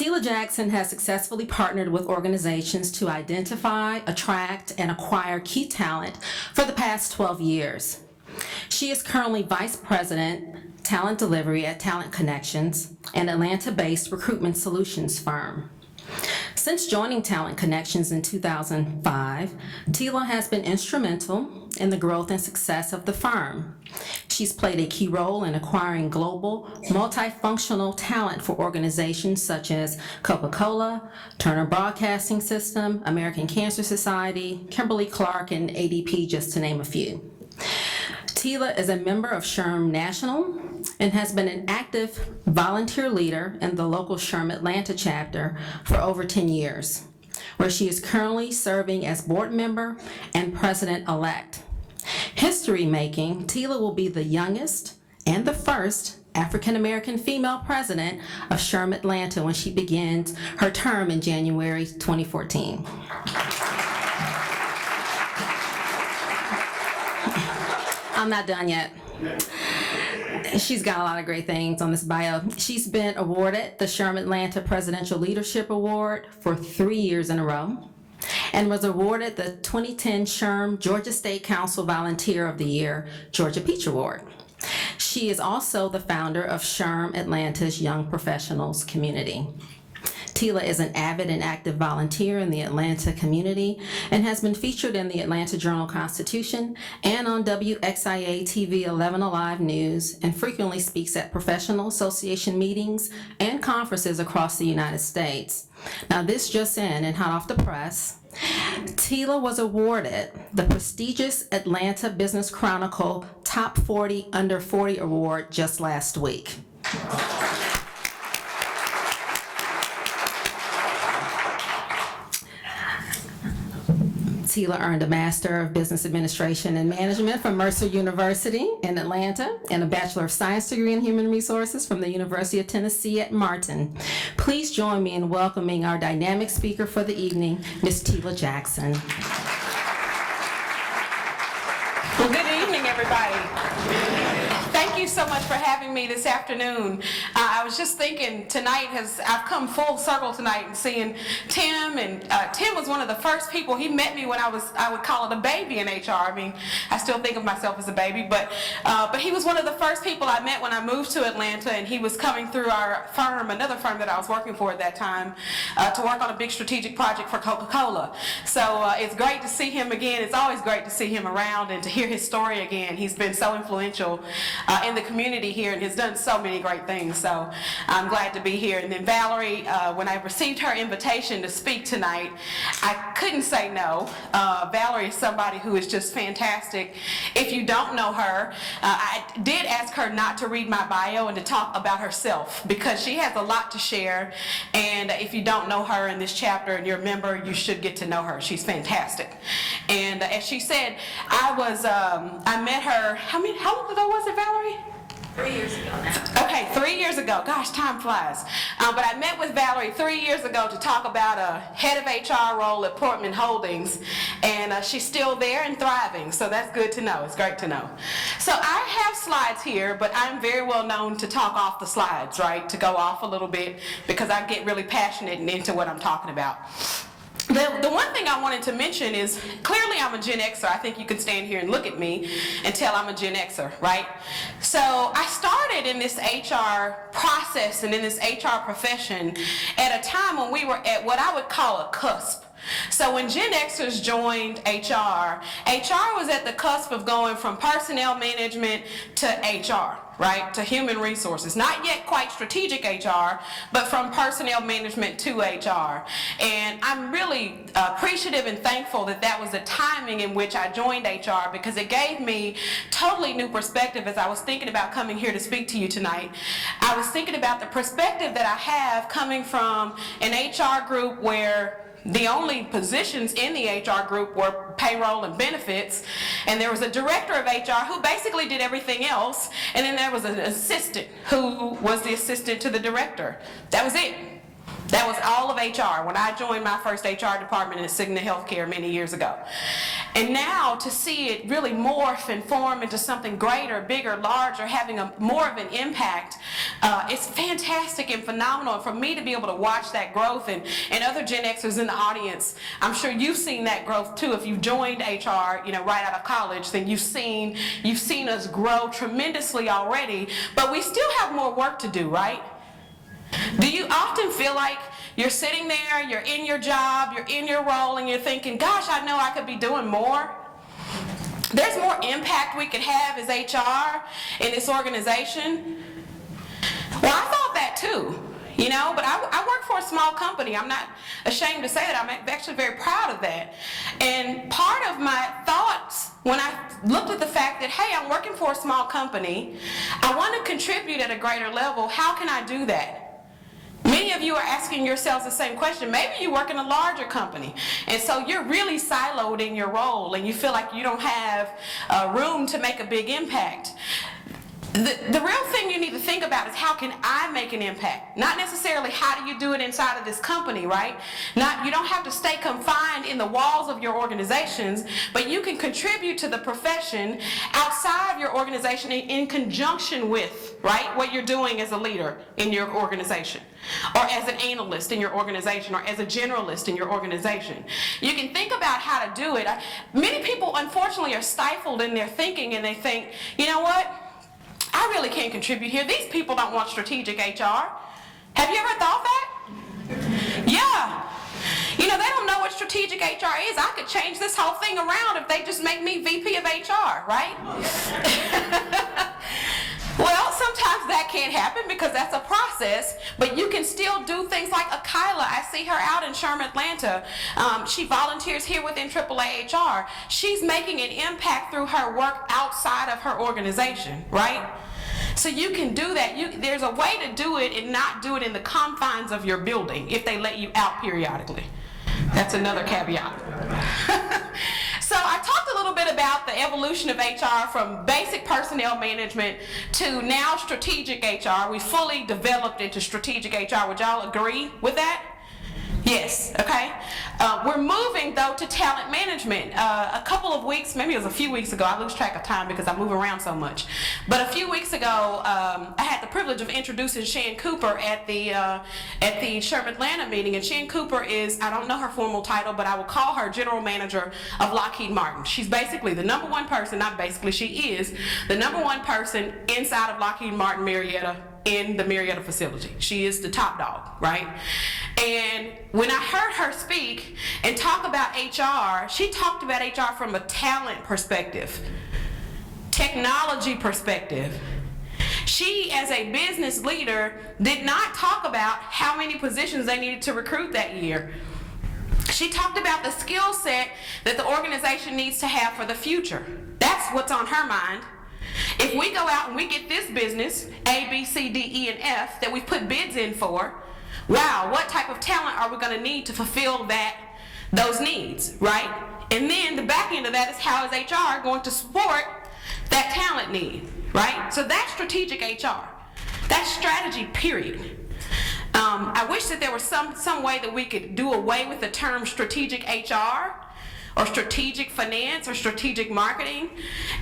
Teela Jackson has successfully partnered with organizations to identify, attract, and acquire key talent for the past 12 years. She is currently Vice President, Talent Delivery at Talent Connections, an Atlanta-based recruitment solutions firm. Since joining Talent Connections in 2005, Teela has been instrumental in the growth and success of the firm. She's played a key role in acquiring global, multifunctional talent for organizations such as Coca-Cola, Turner Broadcasting System, American Cancer Society, Kimberly-Clark, and ADP, just to name a few. Teela is a member of SHRM National and has been an active volunteer leader in the local SHRM Atlanta chapter for over 10 years, where she is currently serving as board member and president-elect. History making, Teela will be the youngest and the first African-American female president of SHRM Atlanta when she begins her term in January 2014. I'm not done yet. She's got a lot of great things on this bio. She's been awarded the SHRM Atlanta Presidential Leadership Award for 3 years in a row and was awarded the 2010 SHRM Georgia State Council Volunteer of the Year Georgia Peach Award. She is also the founder of SHRM Atlanta's Young Professionals Community. Teela is an avid and active volunteer in the Atlanta community and has been featured in the Atlanta Journal-Constitution and on WXIA TV 11 Alive News, and frequently speaks at professional association meetings and conferences across the United States. Now, this just in and hot off the press, Teela was awarded the prestigious Atlanta Business Chronicle Top 40 Under 40 Award just last week. Teela earned a Master of Business Administration and Management from Mercer University in Atlanta and a Bachelor of Science degree in Human Resources from the University of Tennessee at Martin. Please join me in welcoming our dynamic speaker for the evening, Ms. Teela Jackson. Well, good evening, everybody. Thank you so much for having me this afternoon. I was just thinking tonight I've come full circle tonight and seeing Tim, and Tim was one of the first people. He met me when I would call it a baby in HR. I mean, I still think of myself as a baby, but he was one of the first people I met when I moved to Atlanta, and he was coming through our firm, another firm that I was working for at that time, to work on a big strategic project for Coca-Cola. So it's great to see him again. It's always great to see him around and to hear his story again. He's been so influential in the community here and has done so many great things. So I'm glad to be here. And then Valerie, when I received her invitation to speak tonight, I couldn't say no. Valerie is somebody who is just fantastic. If you don't know her, I did ask her not to read my bio and to talk about herself because she has a lot to share. And if you don't know her in this chapter and you're a member, you should get to know her. She's fantastic. And as she said, I met her, how long ago was it, Valerie? 3 years ago now. Okay, 3 years ago. Gosh, time flies. But I met with Valerie 3 years ago to talk about a head of HR role at Portman Holdings, and she's still there and thriving, so that's good to know. It's great to know. So I have slides here, but I'm very well known to talk off the slides, right, to go off a little bit because I get really passionate and into what I'm talking about. The one thing I wanted to mention is, clearly I'm a Gen Xer. I think you can stand here and look at me and tell I'm a Gen Xer, right? So I started in this HR process and in this HR profession at a time when we were at what I would call a cusp. So when Gen Xers joined HR was at the cusp of going from personnel management to HR, right, to human resources. Not yet quite strategic HR, but from personnel management to HR. And I'm really appreciative and thankful that that was the timing in which I joined HR because it gave me totally new perspective as I was thinking about coming here to speak to you tonight. I was thinking about the perspective that I have coming from an HR group where the only positions in the HR group were payroll and benefits, and there was a director of HR who basically did everything else, and then there was an assistant who was the assistant to the director. That was it. That was all of HR when I joined my first HR department in Cigna Healthcare many years ago. And now to see it really morph and form into something greater, bigger, larger, having more of an impact, it's fantastic and phenomenal. And for me to be able to watch that growth, and other Gen Xers in the audience, I'm sure you've seen that growth too. If you've joined HR, right out of college, then you've seen us grow tremendously already. But we still have more work to do, right? Do you often feel like you're sitting there, you're in your job, you're in your role, and you're thinking, gosh, I know I could be doing more? There's more impact we could have as HR in this organization. Well, I thought that too, but I work for a small company. I'm not ashamed to say that. I'm actually very proud of that. And part of my thoughts when I looked at the fact that, hey, I'm working for a small company, I want to contribute at a greater level. How can I do that? Many of you are asking yourselves the same question. Maybe you work in a larger company, and so you're really siloed in your role, and you feel like you don't have room to make a big impact. The real thing you need to think about is, how can I make an impact? Not necessarily how do you do it inside of this company, right? You don't have to stay confined in the walls of your organizations, but you can contribute to the profession outside of your organization in conjunction with, right, what you're doing as a leader in your organization, or as an analyst in your organization, or as a generalist in your organization. You can think about how to do it. Many people, unfortunately, are stifled in their thinking, and they think, you know what? I really can't contribute here. These people don't want strategic HR. Have you ever thought that? Yeah. They don't know what strategic HR is. I could change this whole thing around if they just make me VP of HR, right? Well, sometimes that can't happen because that's a process, but you can still do things like Kyla. I see her out in Sherman, Atlanta. She volunteers here within AAA HR. She's making an impact through her work outside of her organization, right? So you can do that. There's a way to do it and not do it in the confines of your building if they let you out periodically. That's another caveat. So I talked a little bit about the evolution of HR from basic personnel management to now strategic HR. We fully developed into strategic HR. Would y'all agree with that? Yes, okay. We're moving, though, to talent management. A couple of weeks, maybe it was a few weeks ago, I lose track of time because I move around so much. But a few weeks ago, I had the privilege of introducing Shan Cooper at the Sherman, Atlanta meeting. And Shan Cooper is, I don't know her formal title, but I will call her General Manager of Lockheed Martin. She's basically the number one person, not basically, she is the number one person inside of Lockheed Martin Marietta, in the Marietta facility. She is the top dog, right? And when I heard her speak and talk about HR, she talked about HR from a talent perspective, technology perspective. She, as a business leader, did not talk about how many positions they needed to recruit that year. She talked about the skill set that the organization needs to have for the future. That's what's on her mind. If we go out and we get this business, A, B, C, D, E, and F, that we've put bids in for, wow, what type of talent are we going to need to fulfill those needs, right? And then the back end of that is, how is HR going to support that talent need, right? So that's strategic HR. That's strategy, period. I wish that there was some way that we could do away with the term strategic HR, or strategic finance, or strategic marketing,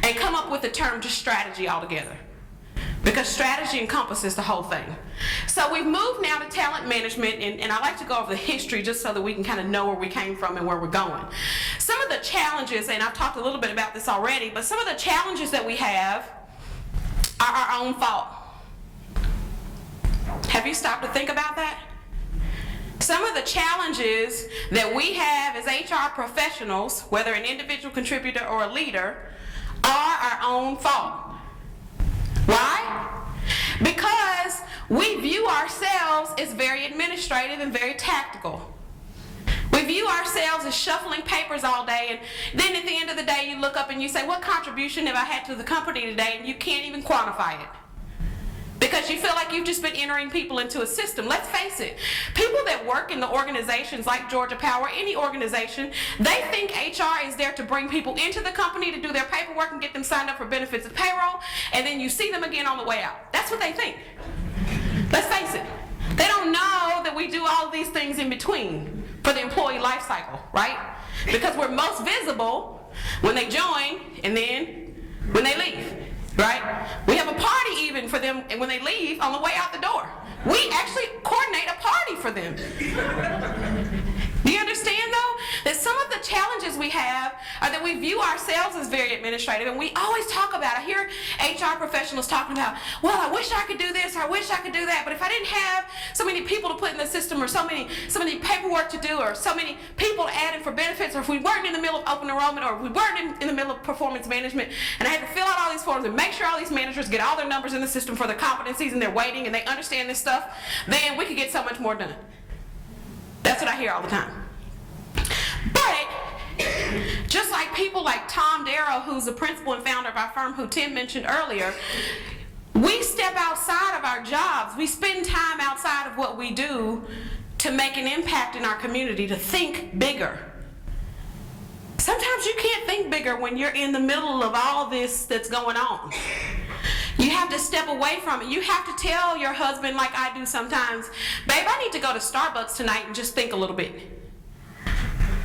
and come up with the term just strategy altogether. Because strategy encompasses the whole thing. So we've moved now to talent management, and I like to go over the history just so that we can kind of know where we came from and where we're going. Some of the challenges, and I've talked a little bit about this already, but some of the challenges that we have are our own fault. Have you stopped to think about that? Some of the challenges that we have as HR professionals, whether an individual contributor or a leader, are our own fault. Why? Because we view ourselves as very administrative and very tactical. We view ourselves as shuffling papers all day, and then at the end of the day you look up and you say, what contribution have I had to the company today? And you can't even quantify it. Because you feel like you've just been entering people into a system. Let's face it, people that work in the organizations like Georgia Power, any organization, they think HR is there to bring people into the company to do their paperwork and get them signed up for benefits and payroll, and then you see them again on the way out. That's what they think. Let's face it. They don't know that we do all of these things in between for the employee life cycle, right? Because we're most visible when they join and then when they leave, right? We have a party even for them when they leave on the way out the door. We actually coordinate a party for them. Do you understand though that some of the challenges we have are that we view ourselves as very administrative, and we always talk about, I hear HR professionals talking about, well, I wish I could do this, or I wish I could do that, but if I didn't have so many people to put in the system, or so many paperwork to do, or so many people to add in for benefits, or if we weren't in the middle of open enrollment, or if we weren't in the middle of performance management, and I had to fill out all these forms and make sure all these managers get all their numbers in the system for their competencies and they're waiting and they understand this stuff, then we could get so much more done. That's what I hear all the time. But just like people like Tom Darrow, who's the principal and founder of our firm, who Tim mentioned earlier, we step outside of our jobs. We spend time outside of what we do to make an impact in our community, to think bigger. Sometimes you can't think bigger when you're in the middle of all this that's going on. You have to step away from it. You have to tell your husband, like I do sometimes, babe, I need to go to Starbucks tonight and just think a little bit.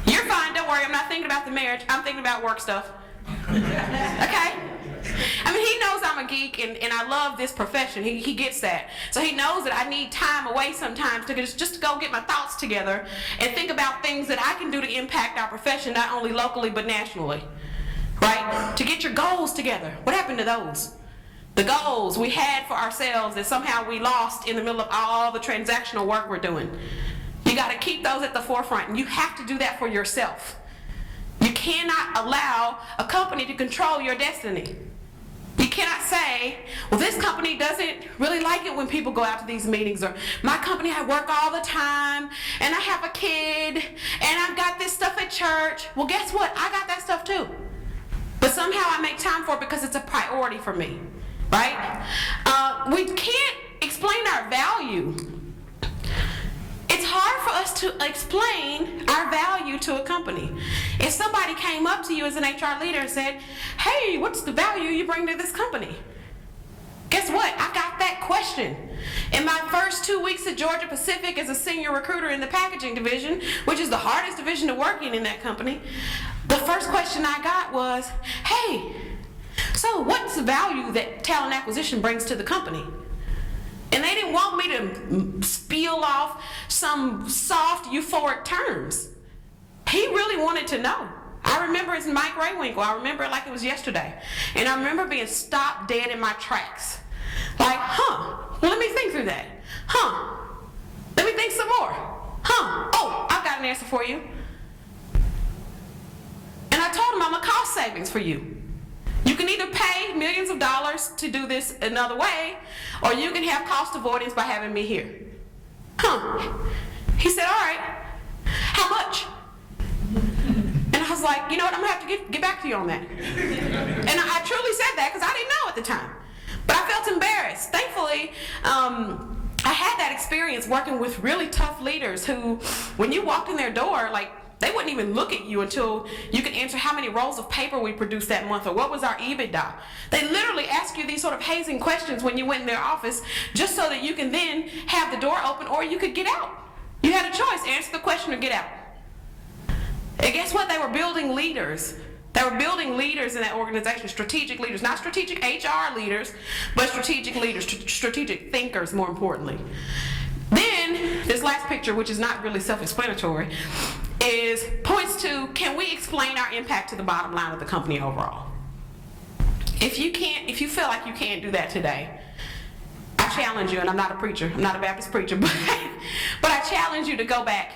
You're fine, don't worry, I'm not thinking about the marriage, I'm thinking about work stuff. Okay? I mean, he knows I'm a geek and I love this profession. He gets that. So he knows that I need time away sometimes to just to go get my thoughts together and think about things that I can do to impact our profession, not only locally but nationally. Right? To get your goals together. What happened to those? The goals we had for ourselves that somehow we lost in the middle of all the transactional work we're doing. You got to keep those at the forefront, and you have to do that for yourself. You cannot allow a company to control your destiny. You cannot say, well, this company doesn't really like it when people go out to these meetings, or my company, I work all the time, and I have a kid, and I've got this stuff at church. Well, guess what? I got that stuff too. But somehow I make time for it because it's a priority for me, right? We can't explain our value. It's hard for us to explain our value to a company. If somebody came up to you as an HR leader and said, hey, what's the value you bring to this company? Guess what? I got that question. In my first 2 weeks at Georgia Pacific as a senior recruiter in the packaging division, which is the hardest division to work in that company, the first question I got was, hey, so what's the value that talent acquisition brings to the company? And they didn't want me to spiel off some soft, euphoric terms. He really wanted to know. I remember it's Mike Raywinkle. I remember it like it was yesterday. And I remember being stopped dead in my tracks. Like, well, let me think through that. Let me think some more. Oh, I've got an answer for you. And I told him I'm a cost savings for you. You can either pay millions of dollars to do this another way, or you can have cost avoidance by having me here. He said, all right, how much? And I was like, you know what, I'm gonna have to get back to you on that. And I truly said that because I didn't know at the time. But I felt embarrassed. Thankfully, I had that experience working with really tough leaders who, when you walked in their door, like, they wouldn't even look at you until you could answer how many rolls of paper we produced that month, or what was our EBITDA. They literally ask you these sort of hazing questions when you went in their office, just so that you can then have the door open, or you could get out. You had a choice, answer the question or get out. And guess what? They were building leaders. They were building leaders in that organization, strategic leaders, not strategic HR leaders, but strategic leaders, strategic thinkers, more importantly. Then, this last picture, which is not really self-explanatory, points to, can we explain our impact to the bottom line of the company overall? If you feel like you can't do that today, I challenge you, and I'm not a preacher, I'm not a Baptist preacher, but I challenge you to go back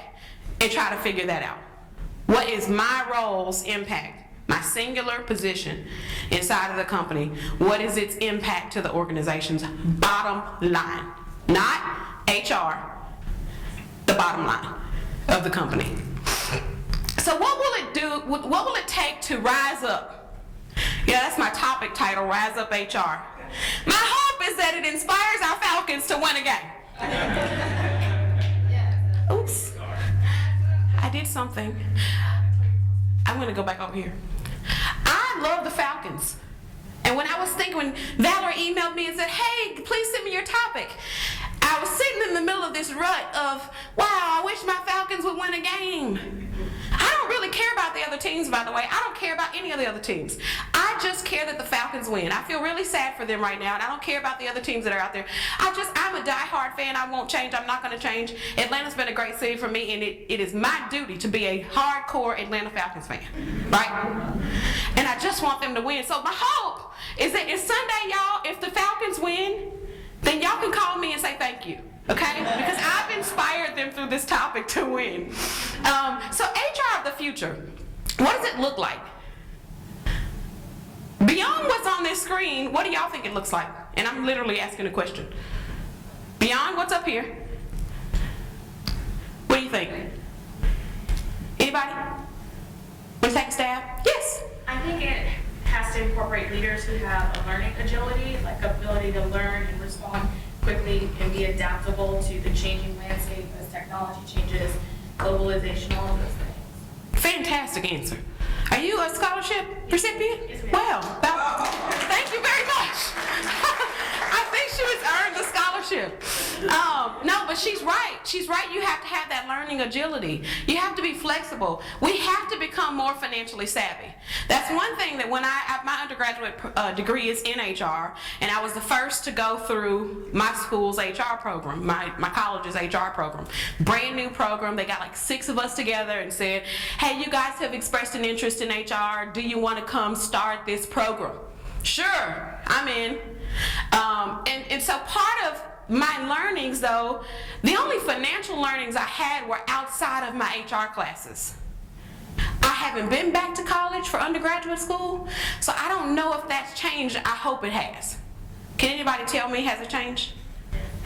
and try to figure that out. What is my role's impact? My singular position inside of the company, what is its impact to the organization's bottom line? Not HR, the bottom line of the company. So what will it do, what will it take to rise up? Yeah, that's my topic title, Rise Up HR. My hope is that it inspires our Falcons to win a game. Oops, I did something. I'm gonna go back over here. I love the Falcons. And when I was thinking, when Valerie emailed me and said, hey, please send me your topic, I was sitting in the middle of this thought of, wow, I wish my Falcons would win a game. I don't really care about the other teams, by the way. I don't care about any of the other teams. I just care that the Falcons win. I feel really sad for them right now, and I don't care about the other teams that are out there. I'm a diehard fan. I won't change. I'm not going to change. Atlanta's been a great city for me, and it is my duty to be a hardcore Atlanta Falcons fan, right? And I just want them to win. So my hope is that it's Sunday, y'all. If the Falcons win, then y'all can call me and say thank you. Okay? Because I've inspired them through this topic to win. So HR of the future, what does it look like? Beyond what's on this screen, what do y'all think it looks like? And I'm literally asking a question. Beyond what's up here, what do you think? Anybody? Want to take a stab? Yes. I think it has to incorporate leaders who have a learning agility, like ability to learn and respond quickly and be adaptable to the changing landscape as technology changes, globalization, all of those things. Fantastic answer. Are you a scholarship recipient? Yes, ma'am. Well, thank you very much. I think she was earned the scholarship. No, but she's right. She's right. You have to have that learning agility. You have to be flexible. We have to become more financially savvy. That's one thing that when my undergraduate degree is in HR, and I was the first to go through my school's HR program, my college's HR program. Brand new program. They got like 6 of us together and said, hey, you guys have expressed an interest in HR. Do you want to come start this program? Sure, I'm in. And so part of my learnings, though, the only financial learnings I had were outside of my HR classes. I haven't been back to college for undergraduate school, so I don't know if that's changed. I hope it has. Can anybody tell me, has it changed?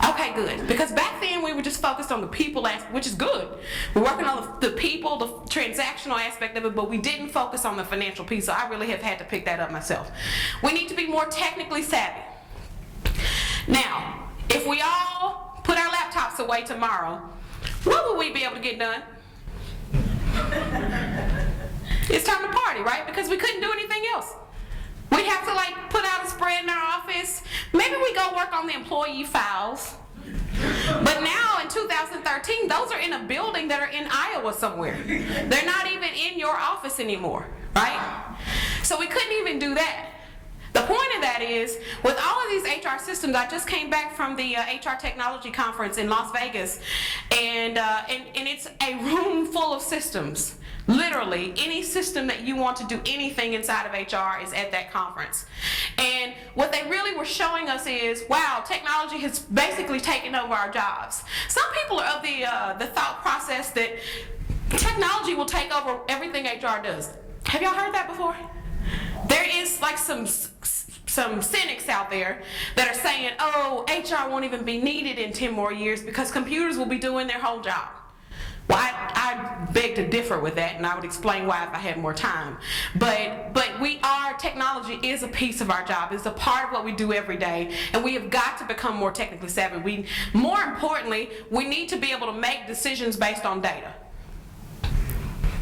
Okay, good. Because back then we were just focused on the people aspect, which is good. We're working on the people, the transactional aspect of it, but we didn't focus on the financial piece, so I really have had to pick that up myself. We need to be more technically savvy. Now, if we all put our laptops away tomorrow, what will we be able to get done? It's time to party, right? Because we couldn't do anything else. We'd have to like put out a spread in our office. Maybe we go work on the employee files. But now in 2013, those are in a building that are in Iowa somewhere. They're not even in your office anymore, right? So we couldn't even do that. The point of that is, with all of these HR systems, I just came back from the HR Technology Conference in Las Vegas, and it's a room full of systems. Literally, any system that you want to do anything inside of HR is at that conference. And what they really were showing us is, wow, technology has basically taken over our jobs. Some people are of the thought process that technology will take over everything HR does. Have y'all heard that before? There is like some cynics out there that are saying, oh, HR won't even be needed in 10 more years because computers will be doing their whole job. Well, I beg to differ with that, and I would explain why if I had more time. But technology is a piece of our job. It's a part of what we do every day, and we have got to become more technically savvy. More importantly, we need to be able to make decisions based on data.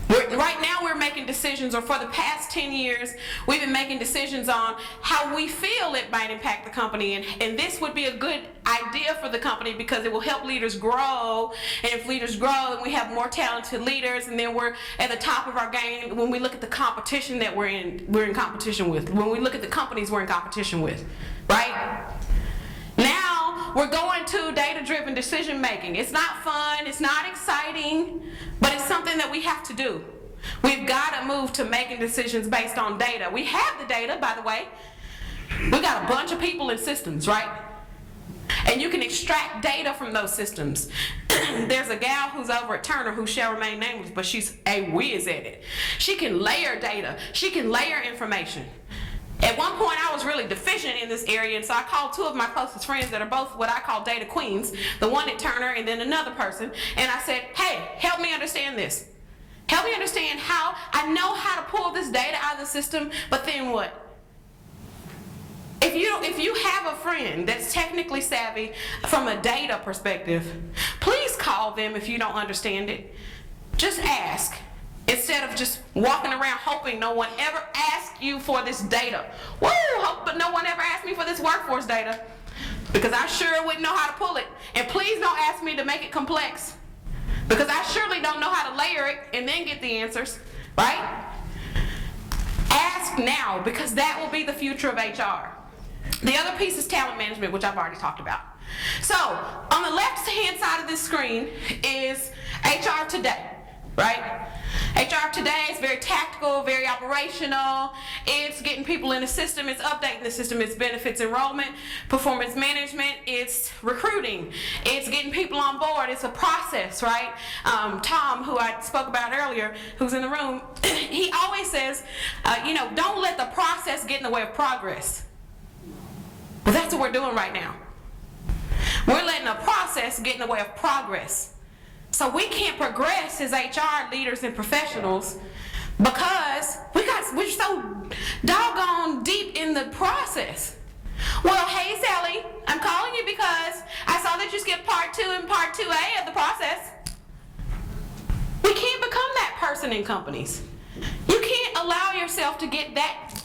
Right now we're making decisions, or for the past 10 years, we've been making decisions on how we feel it might impact the company, and this would be a good idea for the company because it will help leaders grow, and if leaders grow, then we have more talented leaders, and then we're at the top of our game when we look at the competition that we're in competition with, when we look at the companies we're in competition with, right? Now we're going to data-driven decision making. It's not fun, it's not exciting, but it's something that we have to do. We've got to move to making decisions based on data. We have the data, by the way. We've got a bunch of people in systems, right? And you can extract data from those systems. There's a gal who's over at Turner who shall remain nameless, but she's a whiz at it. She can layer data. She can layer information. At one point, I was really deficient in this area, and so I called 2 of my closest friends that are both what I call data queens, the one at Turner and then another person, and I said, hey, help me understand this. Help me understand how I know how to pull this data out of the system, but then what? If you have a friend that's technically savvy from a data perspective, please call them if you don't understand it. Just ask. Instead of just walking around hoping no one ever asks you for this data. Woo! Hope but no one ever asked me for this workforce data. because I sure wouldn't know how to pull it. And please don't ask me to make it complex, because I surely don't know how to layer it and then get the answers, right? Ask now, because that will be the future of HR. The other piece is talent management, which I've already talked about. So, on the left-hand side of this screen is HR today, right? HR today is very tactical, very operational. It's getting people in the system, it's updating the system, it's benefits enrollment, performance management, it's recruiting, it's getting people on board, it's a process, right? Tom, who I spoke about earlier, who's in the room, he always says, don't let the process get in the way of progress. Well, that's what we're doing right now. We're letting a process get in the way of progress. So we can't progress as HR leaders and professionals because we're so doggone deep in the process. Well, hey Sally, I'm calling you because I saw that you skipped part 2 and part 2A of the process. We can't become that person in companies. You can't allow yourself to get that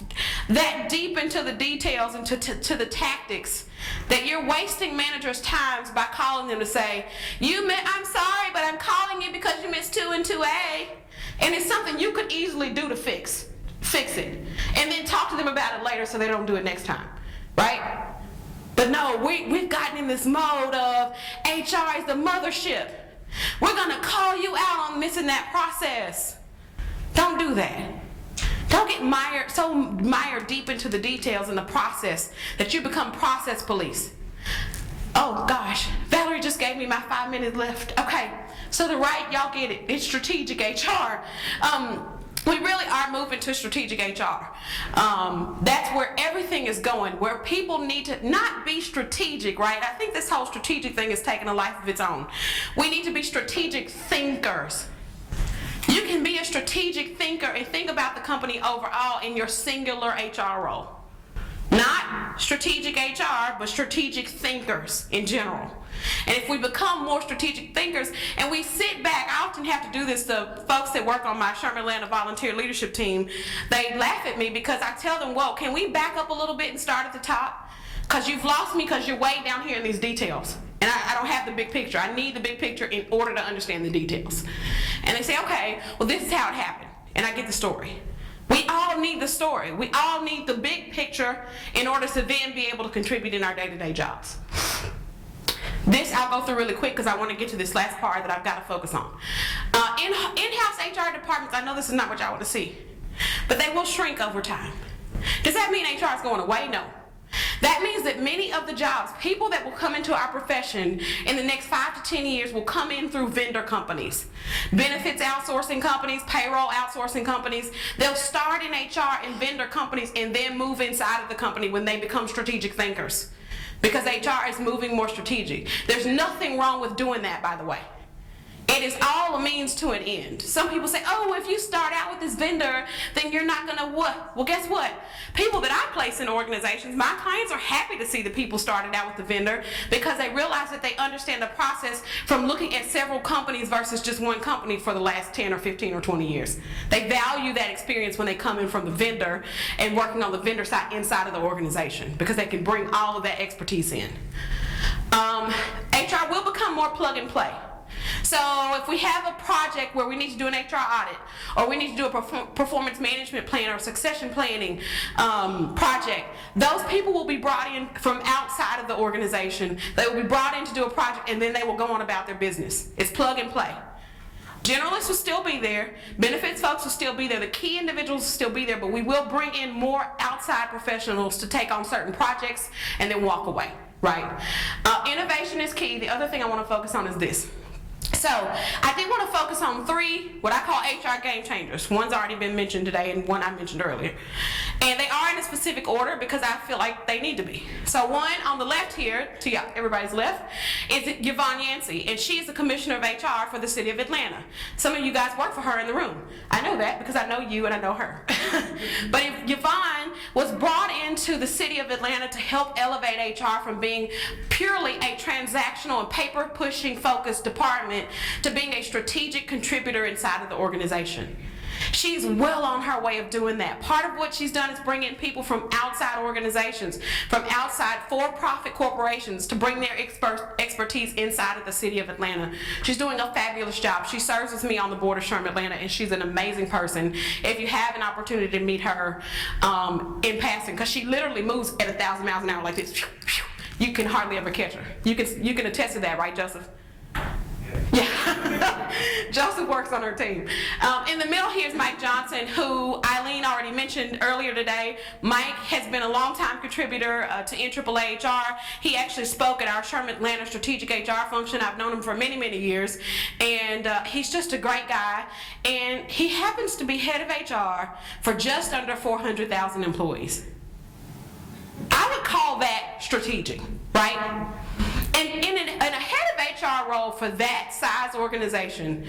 deep into the details and to the tactics that you're wasting managers' times by calling them to say, I'm sorry, but I'm calling you because you missed 2 and 2A. And it's something you could easily do to fix it. And then talk to them about it later so they don't do it next time, right? But no, we've gotten in this mode of HR is the mothership. We're gonna call you out on missing that process. Don't do that. Don't get mired deep into the details in the process that you become process police. Oh gosh, Valerie just gave me my 5 minutes left. Okay, so the right, y'all get it. It's strategic HR. We really are moving to strategic HR. That's where everything is going, where people need to not be strategic, right? I think this whole strategic thing is taking a life of its own. We need to be strategic thinkers. You can be a strategic thinker and think about the company overall in your singular HR role. Not strategic HR, but strategic thinkers in general. And if we become more strategic thinkers and we sit back, I often have to do this to folks that work on my Sherman Atlanta volunteer leadership team. They laugh at me because I tell them, whoa, can we back up a little bit and start at the top? Because you've lost me because you're way down here in these details. And I don't have the big picture. I need the big picture in order to understand the details. And they say, okay, well, this is how it happened. And I get the story. We all need the story. We all need the big picture in order to then be able to contribute in our day-to-day jobs. This I'll go through really quick because I want to get to this last part that I've got to focus on. In-house HR departments, I know this is not what y'all want to see, but they will shrink over time. Does that mean HR is going away? No. That means that many of the jobs, people that will come into our profession in the next 5 to 10 years will come in through vendor companies, benefits outsourcing companies, payroll outsourcing companies. They'll start in HR in vendor companies and then move inside of the company when they become strategic thinkers, because HR is moving more strategic. There's nothing wrong with doing that, by the way. It is all a means to an end. Some people say, oh, if you start out with this vendor, then you're not gonna what? Well, guess what? People that I place in organizations, my clients are happy to see the people started out with the vendor because they realize that they understand the process from looking at several companies versus just one company for the last 10 or 15 or 20 years. They value that experience when they come in from the vendor and working on the vendor side inside of the organization because they can bring all of that expertise in. HR will become more plug and play. So if we have a project where we need to do an HR audit, or we need to do a performance management plan or succession planning project, those people will be brought in from outside of the organization. They will be brought in to do a project and then they will go on about their business. It's plug and play. Generalists will still be there, benefits folks will still be there, the key individuals will still be there, but we will bring in more outside professionals to take on certain projects and then walk away, right? Innovation is key. The other thing I want to focus on is this. So I did want to focus on 3 what I call HR game changers. One's already been mentioned today and one I mentioned earlier. And they are in a specific order because I feel like they need to be. So one on the left here, to everybody's left, is Yvonne Yancey, and she is the Commissioner of HR for the City of Atlanta. Some of you guys work for her in the room. I know that because I know you and I know her. But if Yvonne was brought into the City of Atlanta to help elevate HR from being purely a transactional and paper-pushing focused department to being a strategic contributor inside of the organization. She's well on her way of doing that. Part of what she's done is bring in people from outside organizations, from outside for-profit corporations to bring their expertise inside of the city of Atlanta. She's doing a fabulous job. She serves with me on the board of Sherm Atlanta, and she's an amazing person. If you have an opportunity to meet her in passing, because she literally moves at 1,000 miles an hour like this, you can hardly ever catch her. You can attest to that, right, Joseph? Yeah. Joseph works on her team. In the middle here is Mike Johnson, who Eileen already mentioned earlier today. Mike has been a longtime contributor to NAAA HR. He actually spoke at our Sherm Atlanta Strategic HR function. I've known him for many, many years. And he's just a great guy. And he happens to be head of HR for just under 400,000 employees. I would call that strategic, right? And in a head of HR role for that size organization,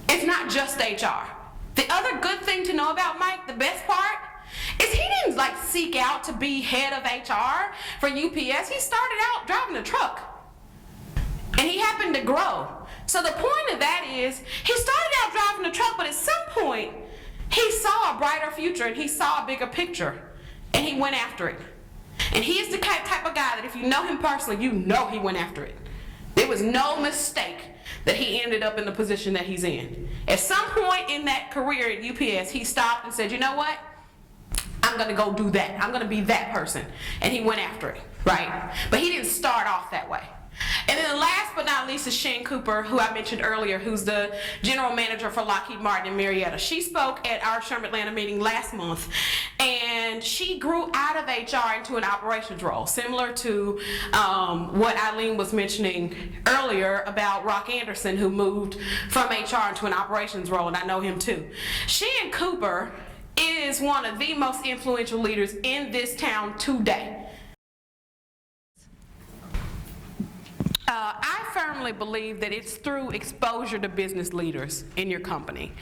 it's not just HR. The other good thing to know about Mike, the best part, is he didn't like seek out to be head of HR for UPS. He started out driving a truck, and he happened to grow. So the point of that is, he started out driving a truck, but at some point, he saw a brighter future, and he saw a bigger picture, and he went after it. And he is the type of guy that if you know him personally, you know he went after it. There was no mistake that he ended up in the position that he's in. At some point in that career at UPS, he stopped and said, you know what? I'm going to go do that. I'm going to be that person. And he went after it, right? But he didn't start off that way. And then last but not least is Shane Cooper, who I mentioned earlier, who's the general manager for Lockheed Martin in Marietta. She spoke at our Sherm Atlanta meeting last month, and she grew out of HR into an operations role, similar to what Eileen was mentioning earlier about Rock Anderson, who moved from HR into an operations role, and I know him too. Shane Cooper is one of the most influential leaders in this town today. I firmly believe that it's through exposure to business leaders in your company.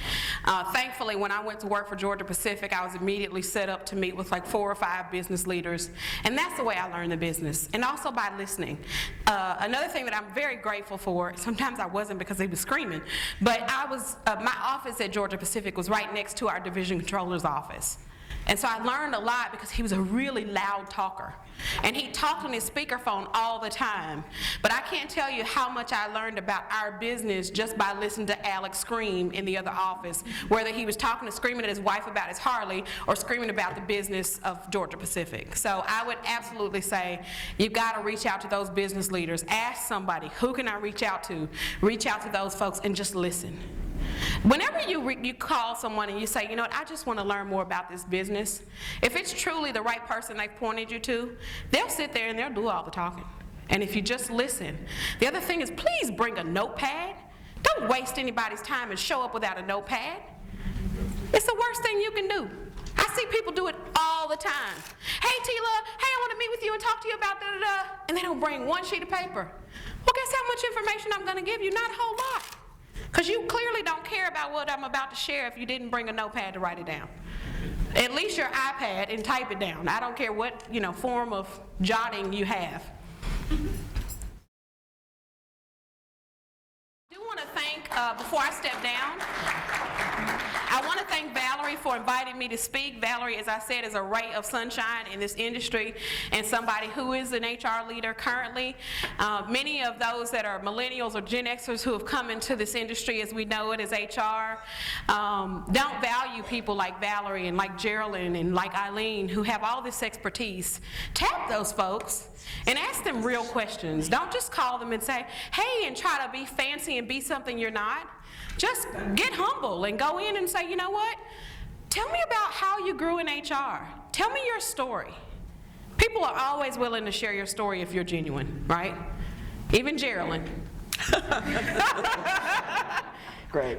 Thankfully, when I went to work for Georgia Pacific, I was immediately set up to meet with like 4 or 5 business leaders, and that's the way I learned the business, and also by listening. Another thing that I'm very grateful for, sometimes I wasn't because they were screaming, but my office at Georgia Pacific was right next to our division controller's office. And so I learned a lot because he was a really loud talker. And he talked on his speakerphone all the time. But I can't tell you how much I learned about our business just by listening to Alex scream in the other office, whether he was screaming at his wife about his Harley or screaming about the business of Georgia Pacific. So I would absolutely say you've got to reach out to those business leaders. Ask somebody, who can I reach out to? Reach out to those folks and just listen. Whenever you call someone and you say, you know what, I just want to learn more about this business, if it's truly the right person they've pointed you to, they'll sit there and they'll do all the talking. And if you just listen. The other thing is, please bring a notepad. Don't waste anybody's time and show up without a notepad. It's the worst thing you can do. I see people do it all the time. Hey, Teela, hey, I want to meet with you and talk to you about da-da-da. And they don't bring one sheet of paper. Well, guess how much information I'm going to give you? Not a whole lot. Because you clearly don't care about what I'm about to share if you didn't bring a notepad to write it down. At least your iPad and type it down. I don't care what form of jotting you have. I do want to thank, before I step down, I want to thank Valerie for inviting me to speak. Valerie, as I said, is a ray of sunshine in this industry and somebody who is an HR leader currently. Many of those that are millennials or Gen Xers who have come into this industry as we know it as HR don't value people like Valerie and like Geraldine and like Eileen who have all this expertise. Tap those folks and ask them real questions. Don't just call them and say, hey, and try to be fancy and be something you're not. Just get humble and go in and say, you know what? Tell me about how you grew in HR. Tell me your story. People are always willing to share your story if you're genuine, right? Even Geraldine. Great.